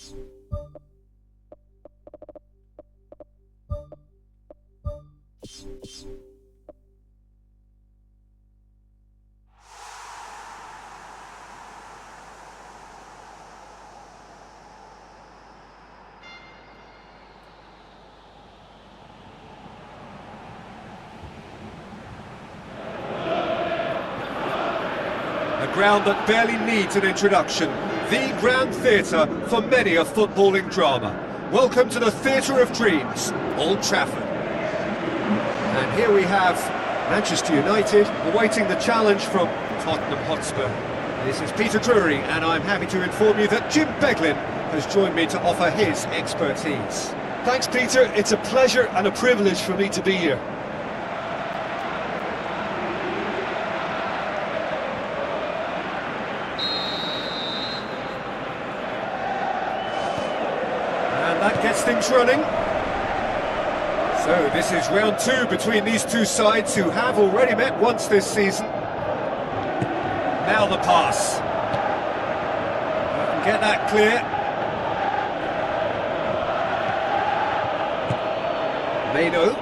A ground that barely needs an introduction. The grand theatre for many a footballing drama. Welcome to the Theatre of Dreams, Old Trafford. And here we have Manchester United awaiting the challenge from Tottenham Hotspur. This is Peter Drury, and I'm happy to inform you that Jim Beglin has joined me to offer his expertise. Thanks, Peter. It's a pleasure and a privilege for me to be here. That gets things running. So this is round two between these two sides who have already met once this season. Now the pass. Get that clear. Meno.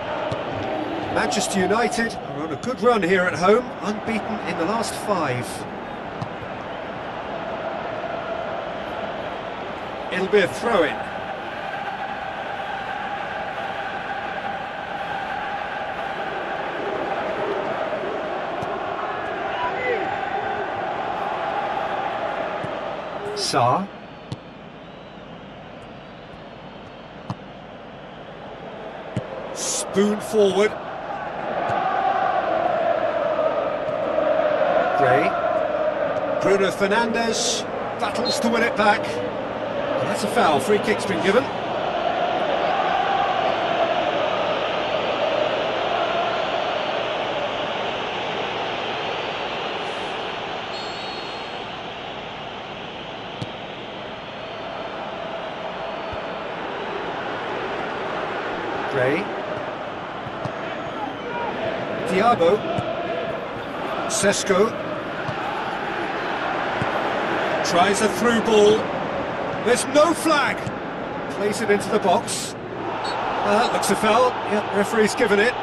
Manchester United are on a good run here at home, unbeaten in the last 5. It'll be a throw-in. Sarr. Spoon forward. Gray. Bruno Fernandes battles to win it back. And that's a foul. Free kick's been given. Gray. Diabo. Sesko. Tries a through ball. There's no flag. Plays it into the box. That looks a foul. Yep, referee's given it.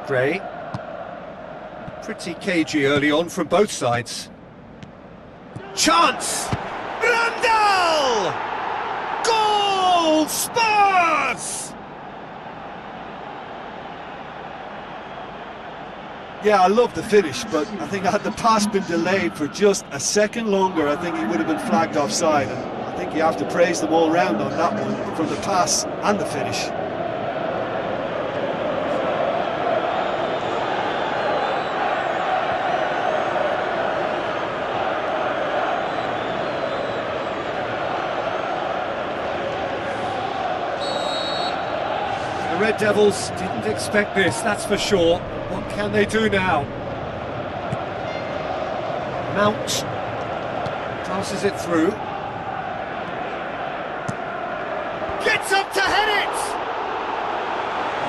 Gray. Pretty cagey early on from both sides. Chance! Randall! Goal! Spurs! Yeah, I love the finish, but I think had the pass been delayed for just a second longer, I think he would have been flagged offside. And I think you have to praise them all round on that one, from the pass and the finish. The Red Devils didn't expect this, that's for sure. What can they do now? Mount passes it through. Gets up to head it!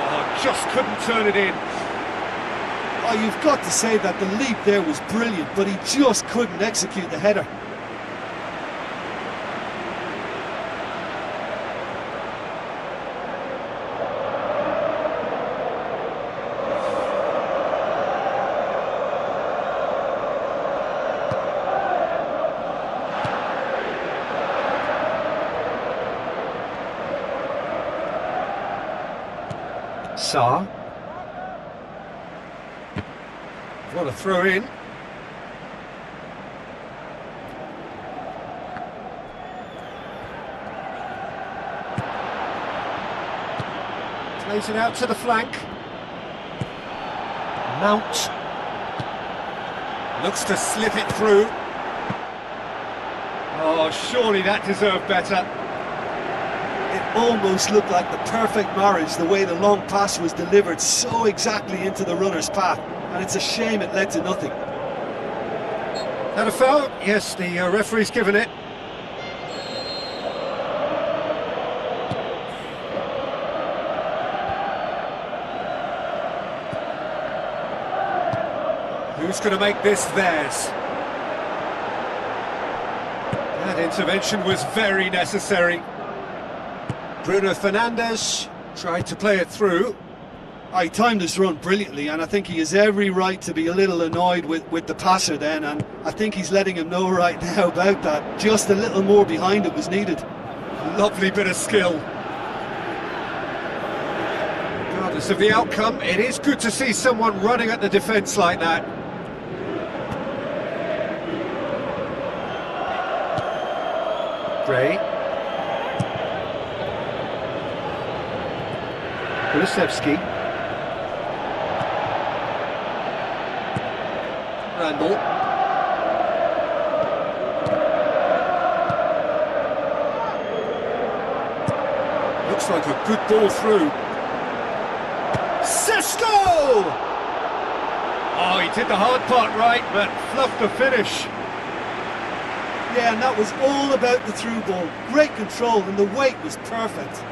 Oh, just couldn't turn it in. Oh, you've got to say that the leap there was brilliant, but he just couldn't execute the header. Sarr. What a throw in. Plays it out to the flank. Mount. Looks to slip it through. Oh, surely that deserved better. It almost looked like the perfect marriage, the way the long pass was delivered so exactly into the runner's path, and it's a shame it led to nothing. And a foul? Yes, the referee's given it. Who's going to make this theirs? That intervention was very necessary. Bruno Fernandes tried to play it through. He timed his run brilliantly, and I think he has every right to be a little annoyed with the passer then, and I think he's letting him know right now about that. Just a little more behind it was needed. Lovely bit of skill. Regardless of the outcome, it is good to see someone running at the defence like that. Gray. Kulusevski. Randall. Looks like a good ball through. Sesko! Oh, he did the hard part right, but fluffed the finish. Yeah, and that was all about the through ball. Great control, and the weight was perfect.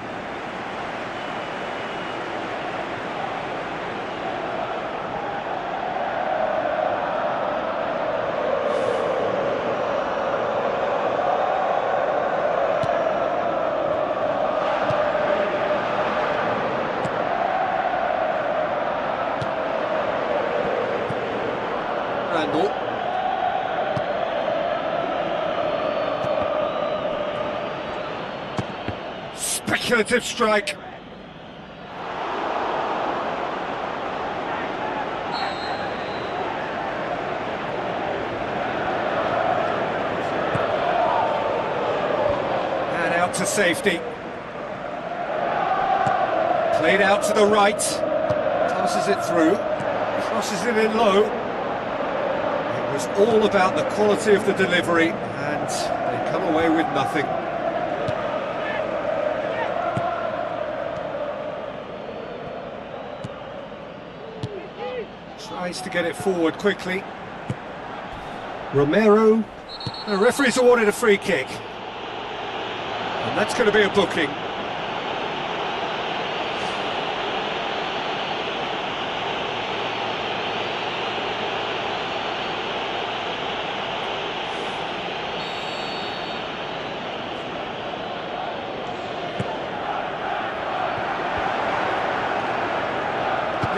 Randall. Speculative strike. And out to safety. Played out to the right. Passes it through. Crosses it in low. It was all about the quality of the delivery, and they come away with nothing. Tries to get it forward quickly. Romero. The referee's awarded a free kick. And that's going to be a booking.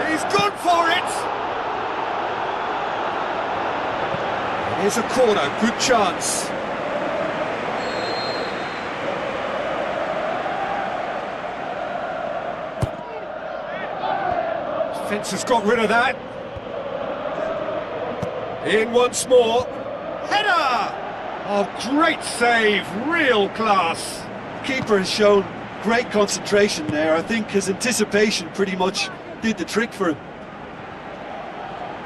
He's gone for it! Here's a corner, good chance. Defence has got rid of that. In once more. Header! Oh, great save, real class. Keeper has shown great concentration there. I think his anticipation pretty much did the trick for him.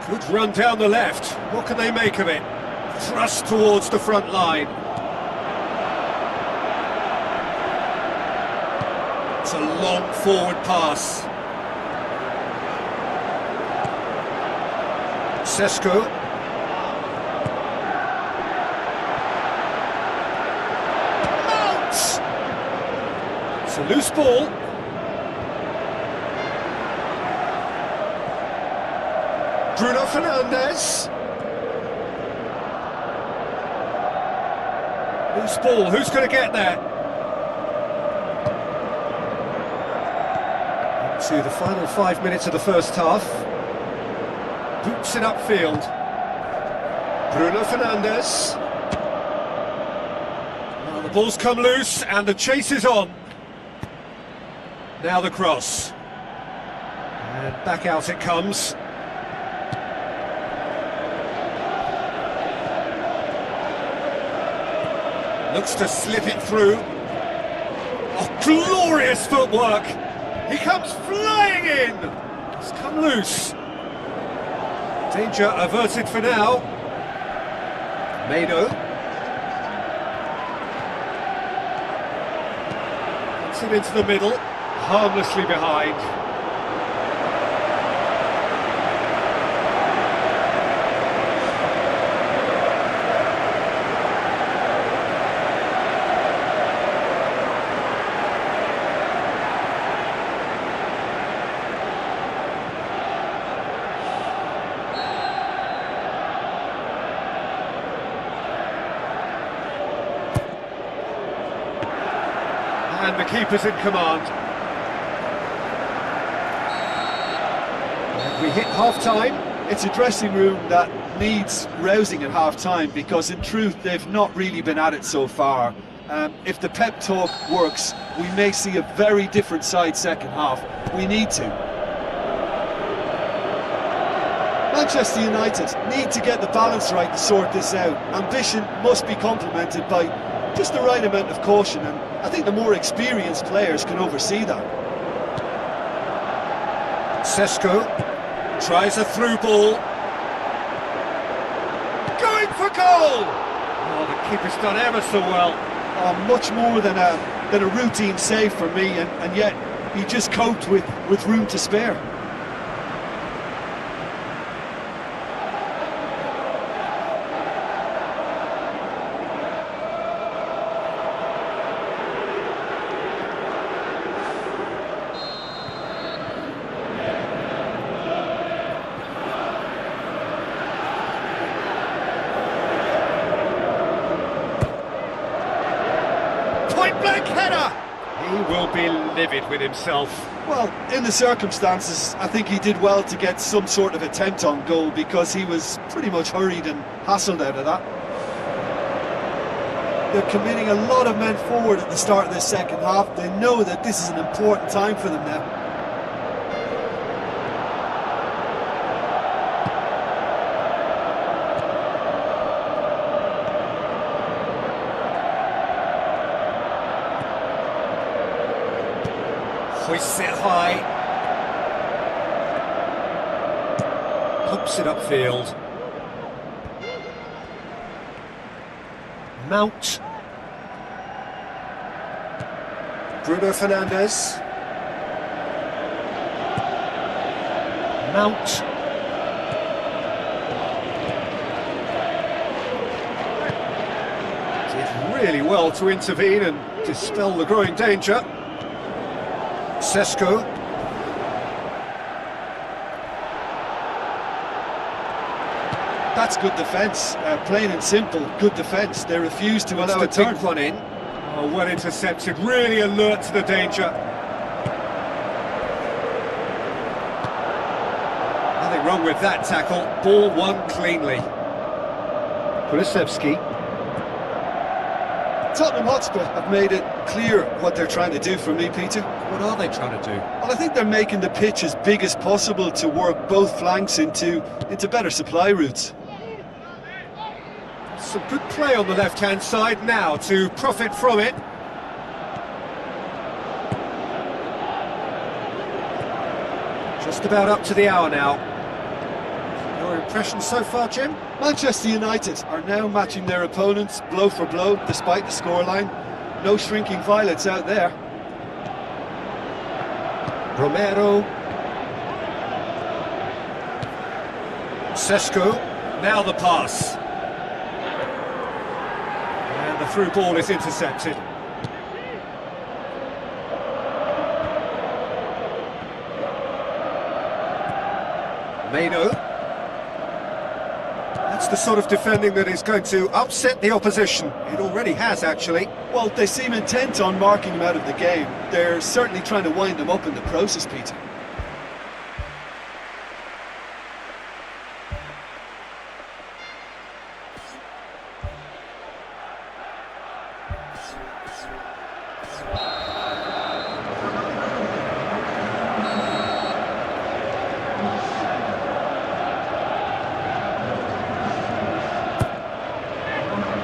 Good run down the left. What can they make of it? Thrust towards the front line. It's a long forward pass. Sesko. Mounts! It's a loose ball. Bruno Fernandes. Loose ball, who's going to get there? To the final 5 minutes of the first half. Boots it upfield. Bruno Fernandes. Well, the ball's come loose and the chase is on. Now the cross. And back out it comes. Looks to slip it through. Oh, glorious footwork! He comes flying in! It's come loose. Danger averted for now. Mado. Gets it into the middle, harmlessly behind. And the keeper's in command. And we hit half-time. It's a dressing room that needs rousing at half-time because in truth they've not really been at it so far. If the pep talk works, we may see a very different side second half. We need to. Manchester United need to get the balance right to sort this out. Ambition must be complemented by just the right amount of caution, and I think the more experienced players can oversee that. Sesko tries a through ball. Going for goal! Oh, the keeper's done ever so well. Much more than a routine save for me, and yet he just coped with room to spare. Point-blank header! He will be livid with himself. Well, in the circumstances, I think he did well to get some sort of attempt on goal because he was pretty much hurried and hassled out of that. They're committing a lot of men forward at the start of the second half. They know that this is an important time for them now. Hoists it high. Pumps it upfield. Mount. Bruno Fernandes. Mount. Did really well to intervene and dispel the growing danger. Sesko. That's good defence, plain and simple, good defence. They refuse to allow a That's the turn. big one in. Oh, well intercepted, really alert to the danger. Nothing wrong with that tackle, ball won cleanly. Kulusevski. Tottenham Hotspur have made it clear what they're trying to do for me, Peter. What are they trying to do? Well, I think they're making the pitch as big as possible to work both flanks into better supply routes. Some good play on the left-hand side now to profit from it. Just about up to the hour now. Your impression so far, Jim? Manchester United are now matching their opponents blow for blow, despite the scoreline. No shrinking violets out there. Romero. Sesko. Now the pass. And the through ball is intercepted. Meno. That's the sort of defending that is going to upset the opposition. It already has, actually. Well, they seem intent on marking him out of the game. They're certainly trying to wind him up in the process, Peter.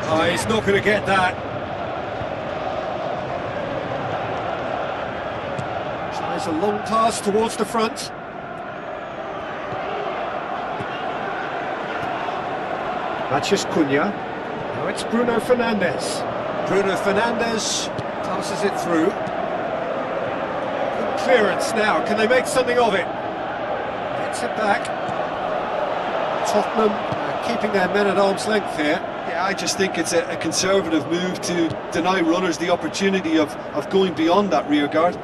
Oh, he's not going to get that. Tries a long pass towards the front. Matheus Cunha. Now it's Bruno Fernandes. Bruno Fernandes passes it through. clearance now. Can they make something of it? Gets it back. Tottenham keeping their men at arm's length here. Yeah, I just think it's a conservative move to deny runners the opportunity of going beyond that rear guard.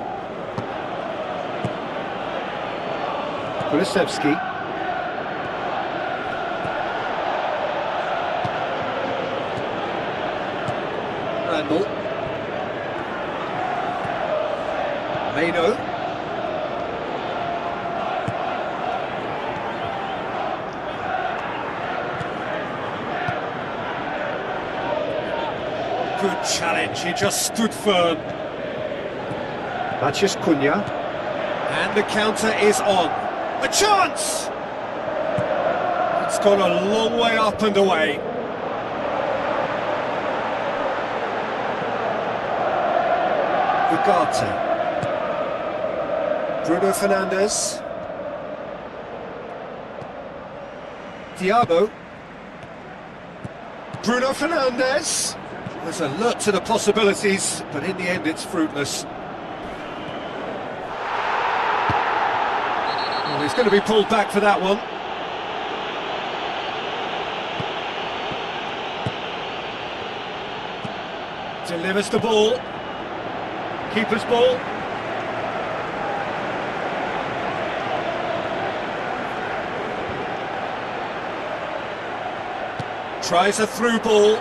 Kulusevski. Randall. Mano. Good challenge, he just stood firm. Matheus Cunha. And the counter is on. A chance! It's gone a long way up and away. Ugarte. Bruno Fernandes. Thiago. Bruno Fernandes. There's alert to the possibilities, but in the end it's fruitless. Well, he's going to be pulled back for that one. Delivers the ball. Keeper's ball. Tries a through ball.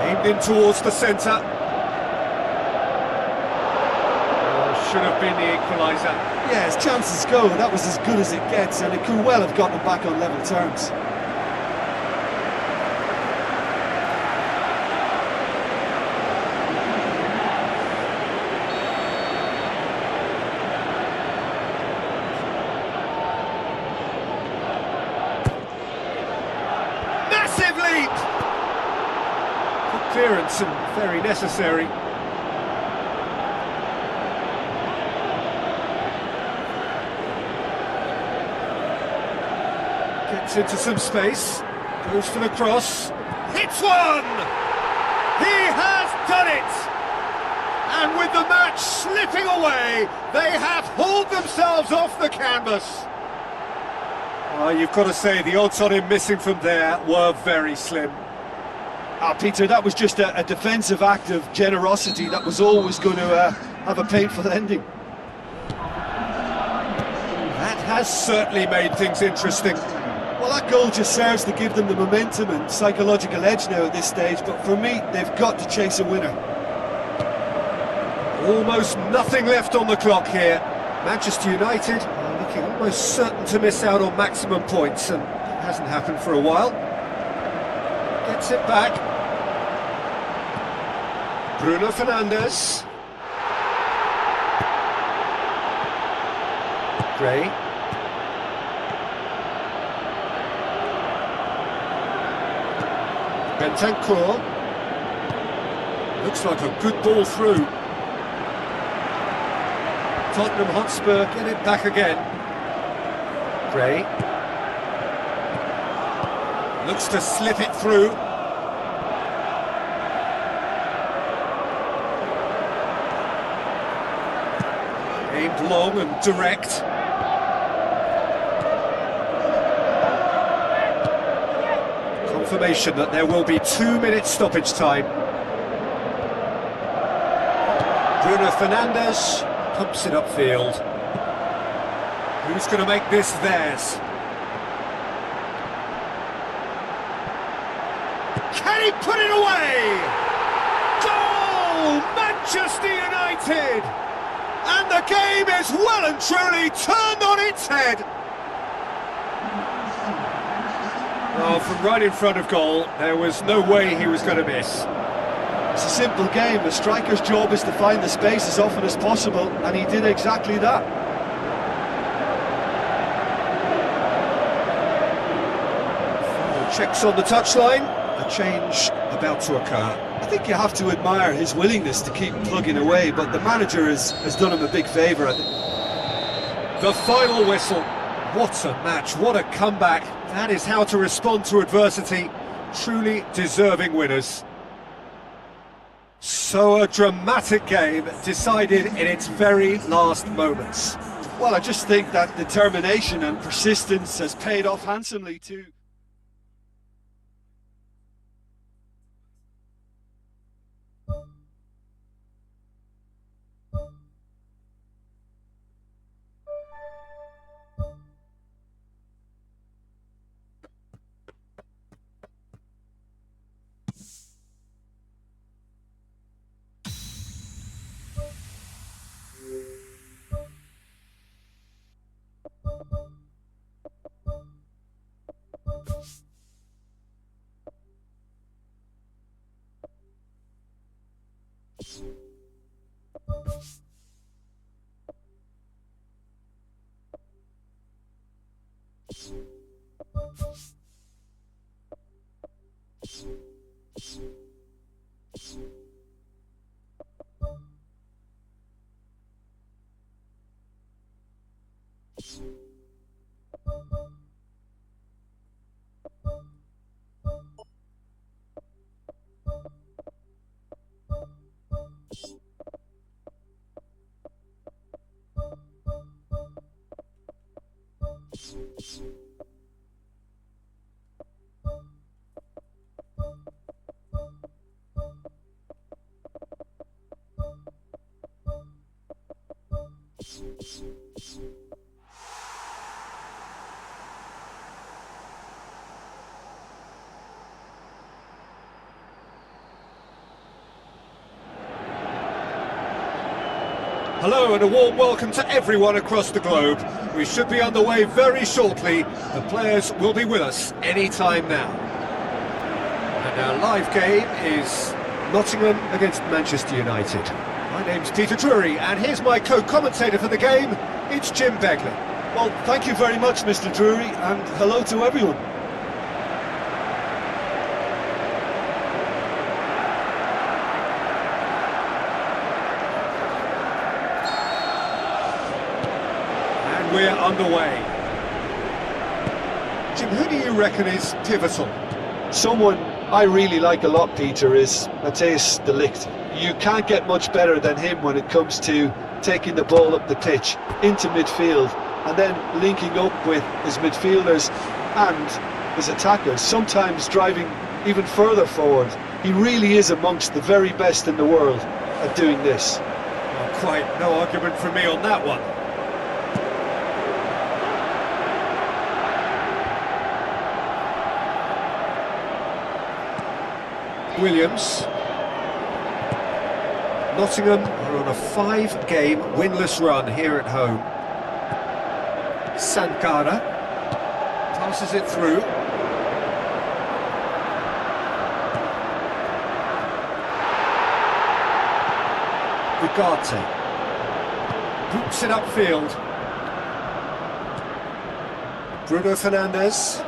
Aimed in towards the centre. Should have been the equaliser. Yeah, as chances go, that was as good as it gets, and it could well have gotten back on level terms. Massive leap! Good clearance and very necessary. Gets into some space, goes for the cross, hits one! He has done it! And with the match slipping away, they have hauled themselves off the canvas. Oh, you've got to say, the odds on him missing from there were very slim. Peter, that was just a defensive act of generosity that was always going to have a painful ending. That has certainly made things interesting. Well, that goal just serves to give them the momentum and psychological edge now at this stage, but for me, they've got to chase a winner. Almost nothing left on the clock here. Manchester United are looking almost certain to miss out on maximum points, and it hasn't happened for a while. Gets it back. Bruno Fernandes. Gray. Bentancur. Looks like a good ball through. Tottenham Hotspur get it back again. Gray. Looks to slip it through. Aimed long and direct. Confirmation that there will be 2 minutes stoppage time. Bruno Fernandes pumps it upfield. Who's going to make this theirs? Can he put it away? Goal! Manchester United! And the game is well and truly turned on its head. Oh, from right in front of goal, there was no way he was going to miss. It's a simple game. A striker's job is to find the space as often as possible, and he did exactly that. Checks on the touchline, a change about to occur. I think you have to admire his willingness to keep plugging away, but the manager has done him a big favour, I think. The final whistle. What a match, what a comeback. That is how to respond to adversity. Truly deserving winners. So a dramatic game decided in its very last moments. Well, I just think that determination and persistence has paid off handsomely too. Hello and a warm welcome to everyone across the globe. We should be underway very shortly. The players will be with us any time now. And our live game is Nottingham against Manchester United. My name's Peter Drury and here's my co-commentator for the game, it's Jim Begley. Well, thank you very much, Mr. Drury, and hello to everyone. We're underway. Jim, who do you reckon is pivotal? Someone I really like a lot, Peter, is Matthijs de Ligt. You can't get much better than him when it comes to taking the ball up the pitch into midfield and then linking up with his midfielders and his attackers, sometimes driving even further forward. He really is amongst the very best in the world at doing this. Well, quite no argument from me on that one. Williams. Nottingham are on a 5-game winless run here at home. Sankara passes it through. Ugarte boots it upfield. Bruno Fernandes.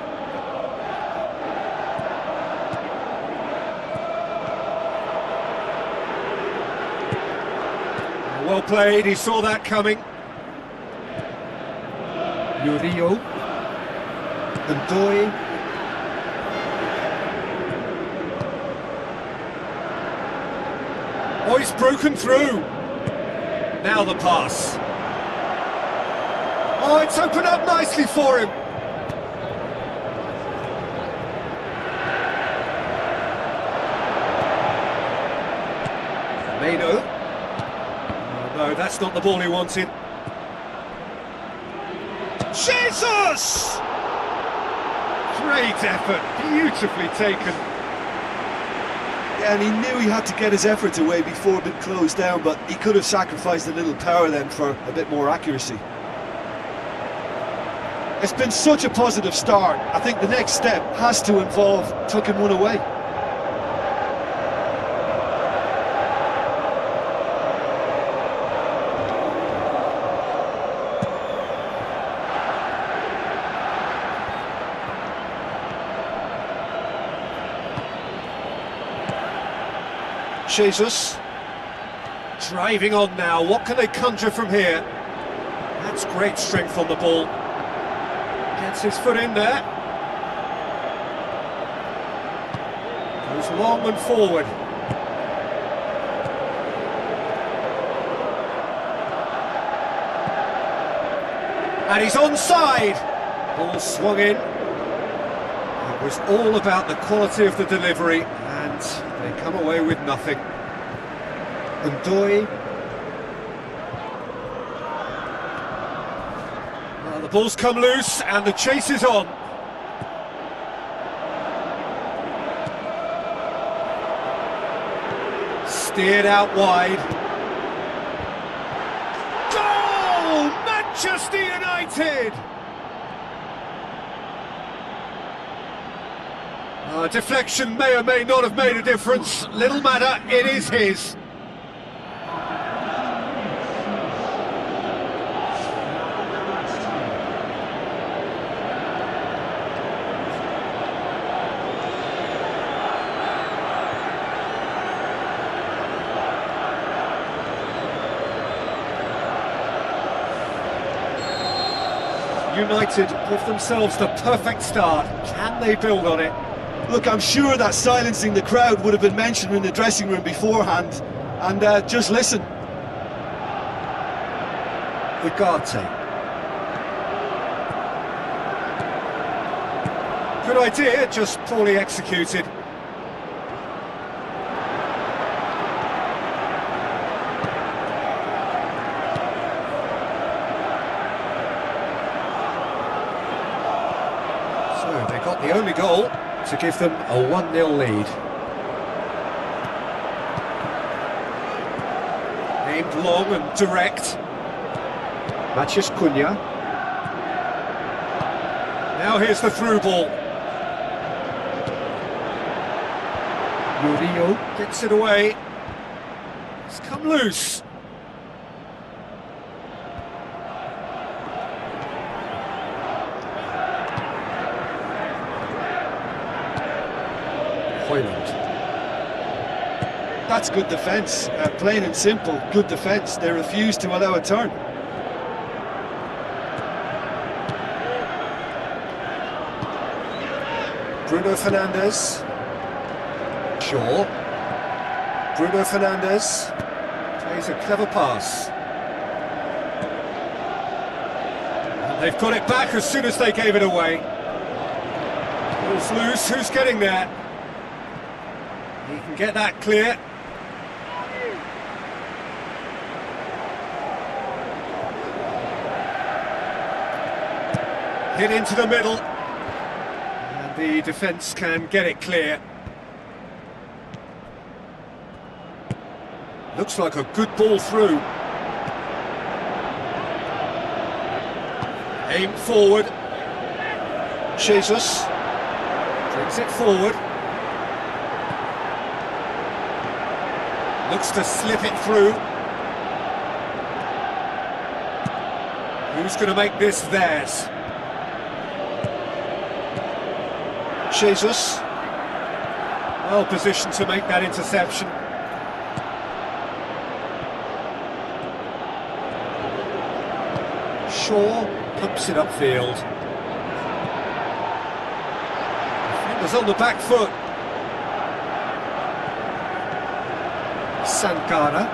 Well played, he saw that coming. Murillo. Ndoye. Oh, he's broken through. Now the pass. Oh, it's opened up nicely for him. Meno. No, that's not the ball he wanted. Jesus! Great effort, beautifully taken. Yeah, and he knew he had to get his efforts away before being closed down, but he could have sacrificed a little power then for a bit more accuracy. It's been such a positive start. I think the next step has to involve tucking one away. Jesus, driving on now, what can they conjure from here? That's great strength on the ball. Gets his foot in there. Goes long and forward. And he's onside. Ball swung in. It was all about the quality of the delivery, and they come away with nothing. And the ball's come loose, and the chase is on. Steered out wide. Goal! Manchester United! Deflection may or may not have made a difference. Little matter, it is his. United give themselves the perfect start. Can they build on it? Look, I'm sure that silencing the crowd would have been mentioned in the dressing room beforehand. And just listen. Ugarte. Good idea, just poorly executed. So they got the only goal to give them a 1-0 lead. Aimed long and direct. Matheus Cunha. Now here's the through ball. Vidio gets it away. It's come loose. That's good defence, plain and simple, good defence. They refuse to allow a turn. Bruno Fernandes. Shaw. Bruno Fernandes plays a clever pass. And they've got it back as soon as they gave it away. Ball's loose, who's getting there? He can get that clear. Hit into the middle. And the defence can get it clear. Looks like a good ball through. Aimed forward. Jesus brings it forward. Looks to slip it through. Who's going to make this theirs? Jesus. Well positioned to make that interception. Shaw pumps it upfield. Defenders on the back foot. Sankara.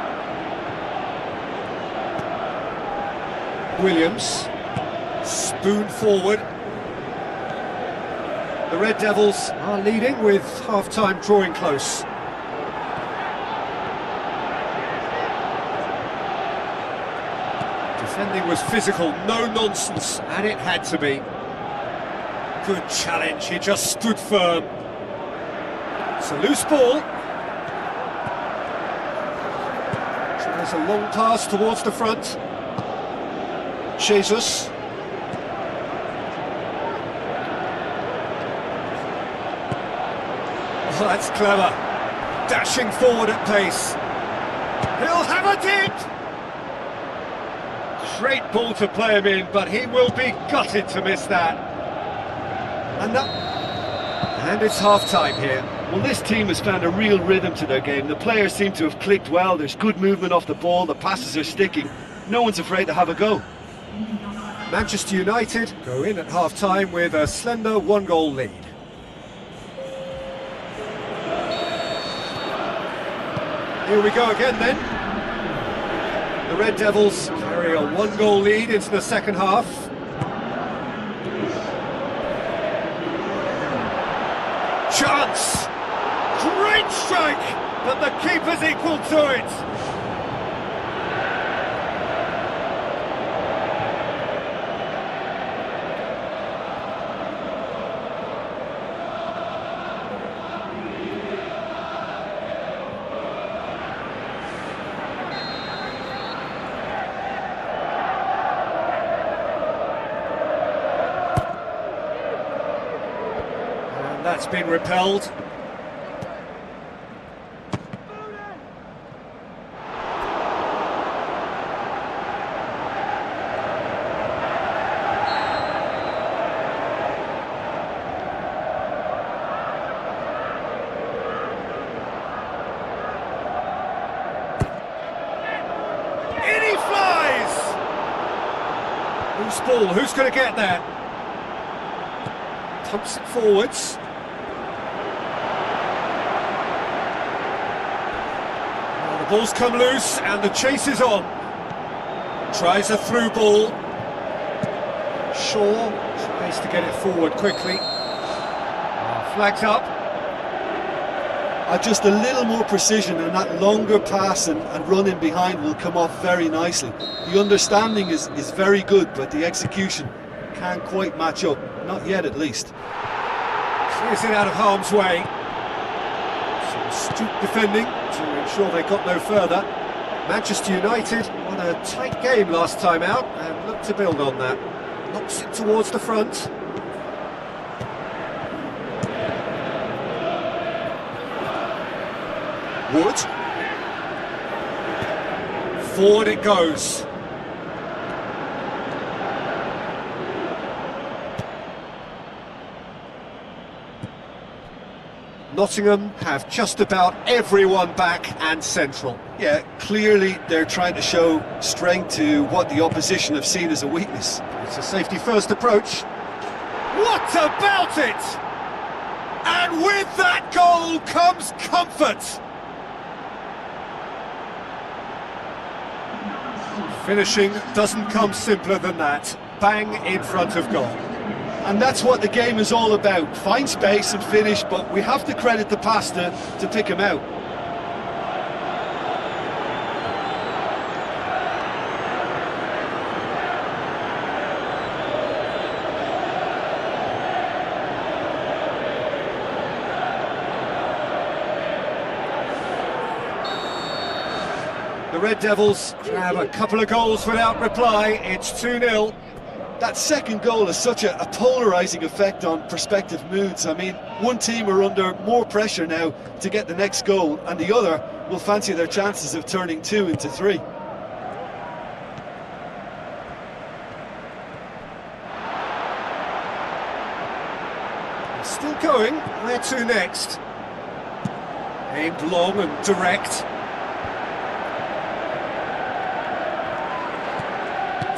Williams. Spoon forward. The Red Devils are leading with half-time drawing close. Defending was physical, no nonsense, and it had to be. Good challenge, he just stood firm. It's a loose ball. Tries a long pass towards the front. Jesus. Oh, that's clever. Dashing forward at pace. He'll have a dip! Great ball to play him in, but he will be gutted to miss that. And it's half-time here. Well, this team has found a real rhythm to their game. The players seem to have clicked well. There's good movement off the ball. The passes are sticking. No one's afraid to have a go. Manchester United go in at half-time with a slender 1-goal lead. Here we go again then. The Red Devils carry a 1-goal lead into the second half. chance! Great strike! But the keeper's equal to it! That's been repelled. In he flies! Loose ball, who's going to get that? Pumps it forwards. Ball's come loose and the chase is on. Tries a through ball. Shaw tries to get it forward quickly. Flags up. Just a little more precision, and that longer pass and running behind will come off very nicely. The understanding is very good, but the execution can't quite match up. Not yet, at least. Clears it out of harm's way. Some astute defending to ensure they got no further. Manchester United won a tight game last time out and look to build on that. Knocks it towards the front. Wood. Forward it goes. Nottingham have just about everyone back and central. Yeah, clearly they're trying to show strength to what the opposition have seen as a weakness. It's a safety-first approach. What about it? And with that goal comes comfort. Finishing doesn't come simpler than that. Bang in front of goal. And that's what the game is all about. Find space and finish, but we have to credit the passer to pick him out. The Red Devils grab a couple of goals without reply. It's 2-0. That second goal has such a polarising effect on prospective moods. I mean, one team are under more pressure now to get the next goal, and the other will fancy their chances of turning 2 into 3. Still going. Where to next? Aimed long and direct.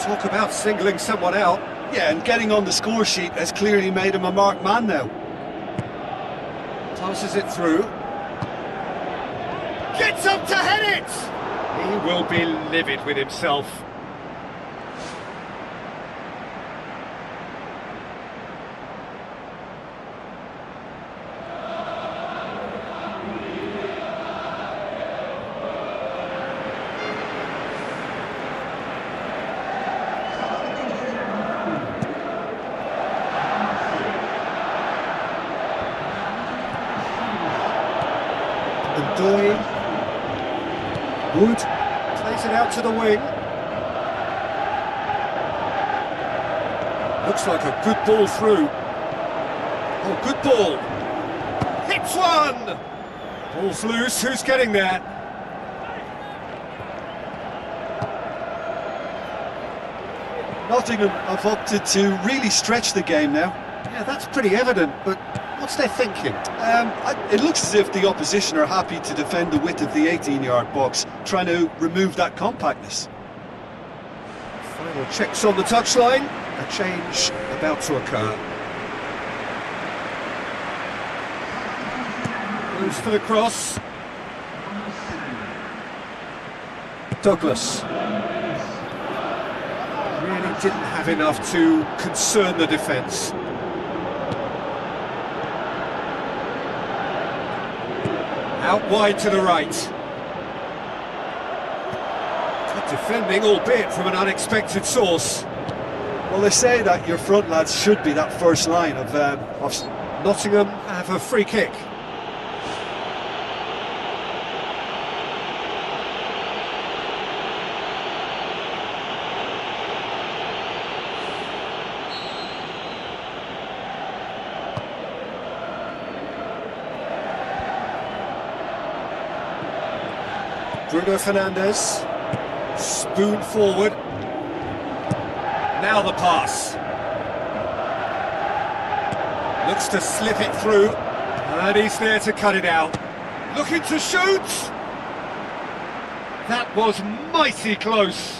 Talk about singling someone out. Yeah, and getting on the score sheet has clearly made him a marked man now. Passes it through. Gets up to head it! He will be livid with himself. Wood plays it out to the wing. Looks like a good ball through. Oh, good ball. Hits one! Ball's loose, who's getting there? Nottingham have opted to really stretch the game now. Yeah, that's pretty evident, but what's their thinking? It looks as if the opposition are happy to defend the width of the 18-yard box, trying to remove that compactness. Final checks on the touchline. A change about to occur. Goes for the cross. Douglas. Really didn't have enough to concern the defence. Out wide to the right. Good defending, albeit from an unexpected source. Well, they say that your front lads should be that first line of Nottingham have a free kick. Bruno Fernandes, spoon forward. Now the pass. Looks to slip it through, and he's there to cut it out. Looking to shoot! That was mighty close.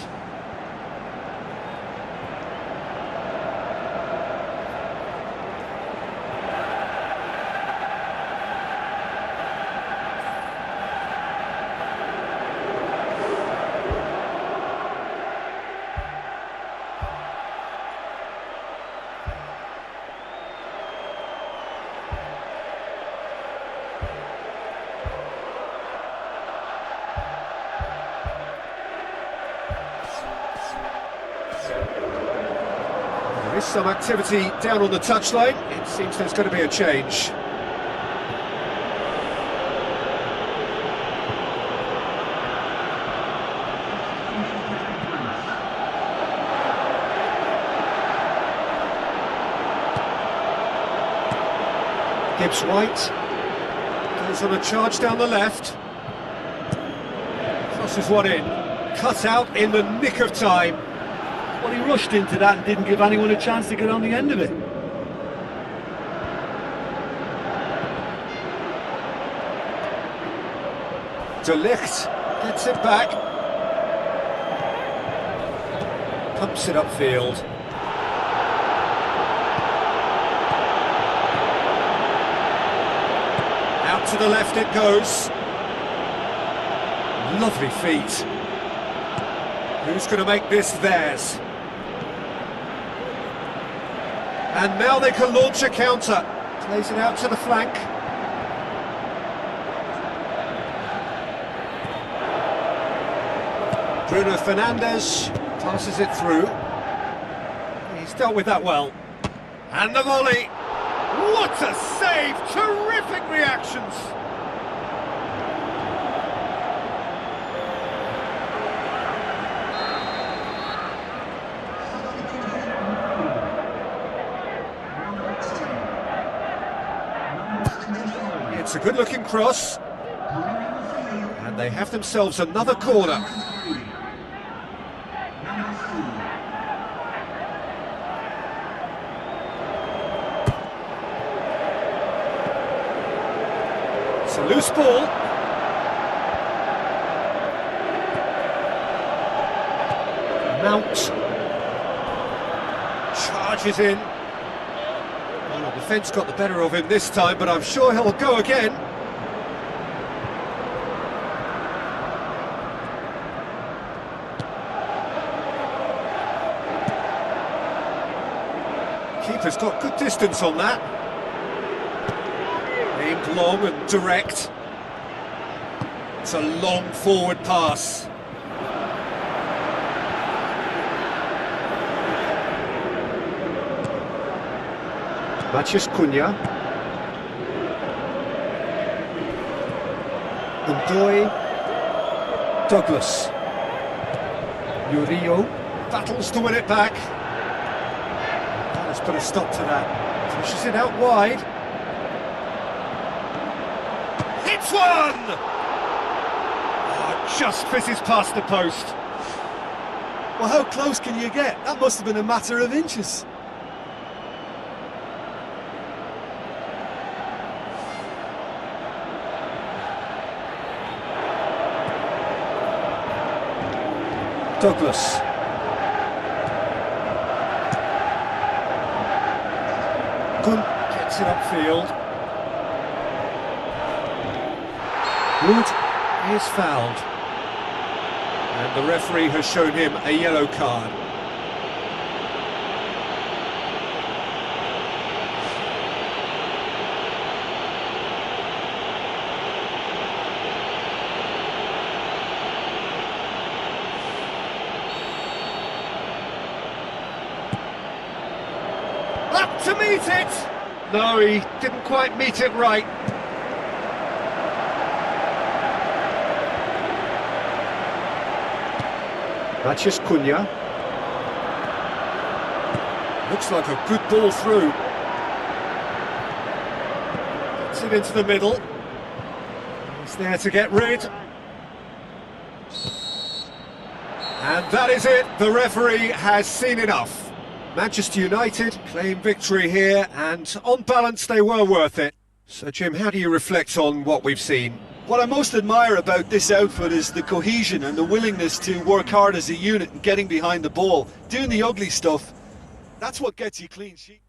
There is some activity down on the touchline. It seems there's going to be a change. Gibbs White goes on a charge down the left. Crosses one in. Cut out in the nick of time. Well, he rushed into that and didn't give anyone a chance to get on the end of it. De Ligt gets it back. Pumps it upfield. Out to the left it goes. Lovely feet. Who's going to make this theirs? And now they can launch a counter. Plays it out to the flank. Bruno Fernandes passes it through. He's dealt with that well. And the volley. What a save! Terrific reactions. It's a good-looking cross, and they have themselves another corner. It's a loose ball. Mount charges in. Well, the defence got the better of him this time, but I'm sure he'll go again. Keeper's got good distance on that. Aimed long and direct. It's a long forward pass. Matheus Cunha. Undoy. Douglas. Murillo battles to win it back. Let's put a stop to that. Pushes it out wide. Hits one! Oh, just fizzes past the post. Well, how close can you get? That must have been a matter of inches. Douglas. Gun gets it upfield. Wood is fouled. And the referee has shown him a yellow card. Up to meet it! No, he didn't quite meet it right. Matches Cunha. Looks like a good ball through. Gets it into the middle. He's there to get rid. And that is it. The referee has seen enough. Manchester United claim victory here, and on balance they were worth it. So Jim, how do you reflect on what we've seen? What I most admire about this outfit is the cohesion and the willingness to work hard as a unit and getting behind the ball. Doing the ugly stuff, that's what gets you clean sheet.